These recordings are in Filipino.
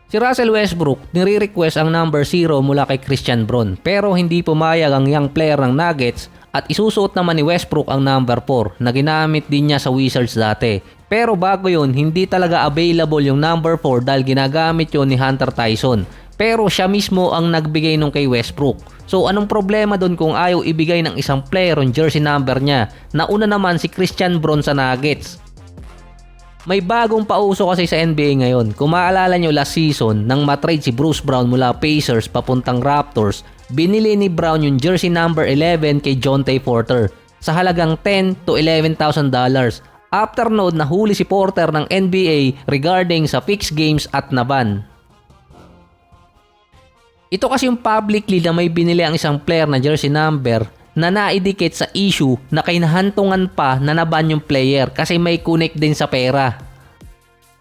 Si Russell Westbrook nire-request ang number 0 mula kay Christian Braun pero hindi pumayag ang young player ng Nuggets at isusuot naman ni Westbrook ang number 4 na ginamit din niya sa Wizards dati. Pero bago yun, hindi talaga available yung number 4 dahil ginagamit yun ni Hunter Tyson. Pero siya mismo ang nagbigay nung kay Westbrook. So anong problema doon kung ayaw ibigay ng isang player yung jersey number niya? Nauna naman si Christian Braun sa Nuggets. May bagong pauso kasi sa NBA ngayon. Kung maalala nyo last season, nang matrade si Bruce Brown mula Pacers papuntang Raptors, binili ni Brown yung jersey number 11 kay Jontay Porter sa halagang $10,000 to $11,000. After noon, nahuli si Porter ng NBA regarding sa fixed games at naban. Ito kasi yung publicly na may binili ang isang player na jersey number na naidikit sa issue na kinahantungan pa na naban yung player kasi may connect din sa pera.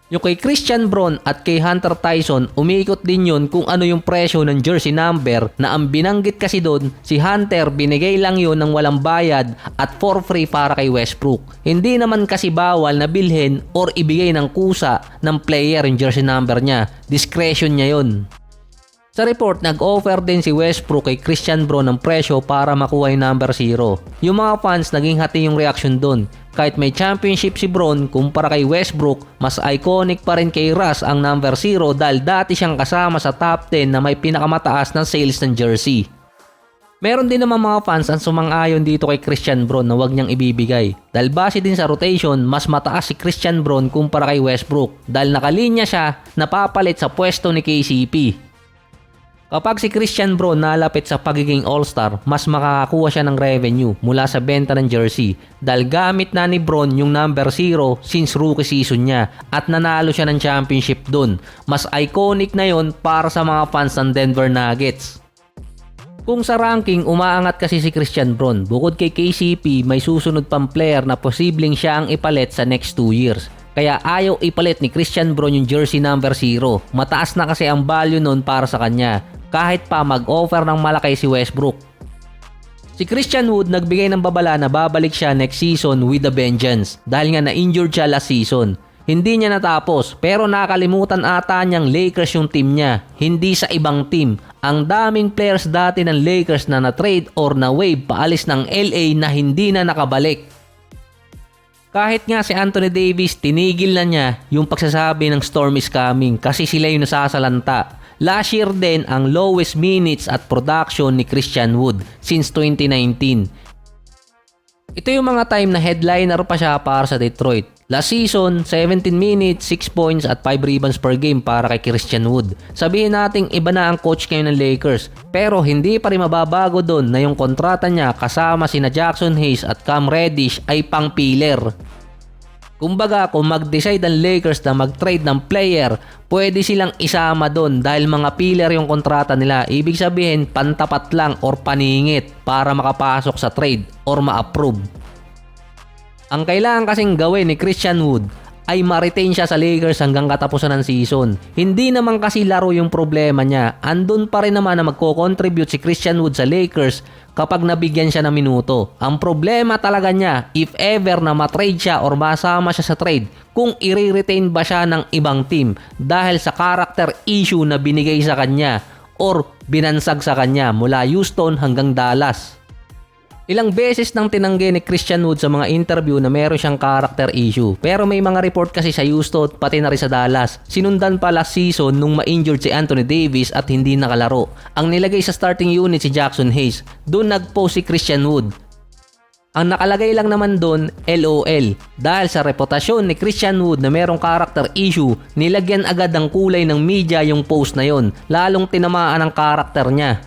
Yung kay Christian Braun at kay Hunter Tyson, umiikot din yun kung ano yung presyo ng jersey number na ang binanggit kasi doon, si Hunter binigay lang yun ng walang bayad at for free para kay Westbrook. Hindi naman kasi bawal na bilhin or ibigay ng kusa ng player yung jersey number niya. Discretion niya yun. Sa report, nag-offer din si Westbrook kay Christian Braun ng presyo para makuha yung number 0. Yung mga fans naging hati yung reaction doon. Kahit may championship si Braun, kumpara kay Westbrook, mas iconic pa rin kay Russ ang number 0 dahil dati siyang kasama sa top 10 na may pinakamataas na sales ng jersey. Meron din naman mga fans ang sumang-ayon dito kay Christian Braun na wag niyang ibibigay. Dahil base din sa rotation, mas mataas si Christian Braun kumpara kay Westbrook dahil nakalinya siya napapalit sa pwesto ni KCP. Kapag si Christian Braun nalapit sa pagiging all-star, mas makakakuha siya ng revenue mula sa benta ng jersey dahil gamit na ni Braun yung number 0 since rookie season niya at nanalo siya ng championship dun. Mas iconic na yon para sa mga fans ng Denver Nuggets. Kung sa ranking, umaangat kasi si Christian Braun. Bukod kay KCP, may susunod pang player na posibleng siya ang ipalit sa next 2 years. Kaya ayaw ipalit ni Christian Braun yung jersey number 0. Mataas na kasi ang value nun para sa kanya. Kahit pa mag-offer ng malaki si Westbrook. Si Christian Wood nagbigay ng babala na babalik siya next season with a vengeance dahil nga na-injured siya last season. Hindi niya natapos pero nakalimutan ata niyang Lakers yung team niya, hindi sa ibang team. Ang daming players dati ng Lakers na na-trade or na-wave paalis ng LA na hindi na nakabalik. Kahit nga si Anthony Davis, tinigil na niya yung pagsasabi ng storm is coming kasi sila yung nasasalanta. Last year din ang lowest minutes at production ni Christian Wood since 2019. Ito yung mga time na headliner pa siya para sa Detroit. Last season, 17 minutes, 6 points at 5 rebounds per game para kay Christian Wood. Sabihin nating iba na ang coach ngayon ng Lakers, pero hindi pa rin mababago doon na yung kontrata niya kasama sina Jackson Hayes at Cam Reddish ay pang-pillar. Kumbaga, kung mag-decide ang Lakers na mag-trade ng player, pwede silang isama doon dahil mga pillar yung kontrata nila. Ibig sabihin, pantapat lang or paningit para makapasok sa trade or ma-approve. Ang kailangan kasing gawin ni Christian Wood ay ma-retain siya sa Lakers hanggang katapusan ng season. Hindi naman kasi laro yung problema niya. Andun pa rin naman na magko-contribute si Christian Wood sa Lakers kapag nabigyan siya ng minuto. Ang problema talaga niya, if ever na matrade siya or masama siya sa trade, kung i-retain ba siya ng ibang team dahil sa character issue na binigay sa kanya or binansag sa kanya mula Houston hanggang Dallas. Ilang beses nang tinanggi ni Christian Wood sa mga interview na meron siyang character issue. Pero may mga report kasi sa Houston pati na rin sa Dallas. Sinundan pa last season nung ma-injured si Anthony Davis at hindi nakalaro. Ang nilagay sa starting unit si Jackson Hayes. Doon nag-post si Christian Wood. Ang nakalagay lang naman doon, LOL. Dahil sa reputasyon ni Christian Wood na merong character issue, nilagyan agad ng kulay ng media yung post na yon. Lalong tinamaan ang character niya.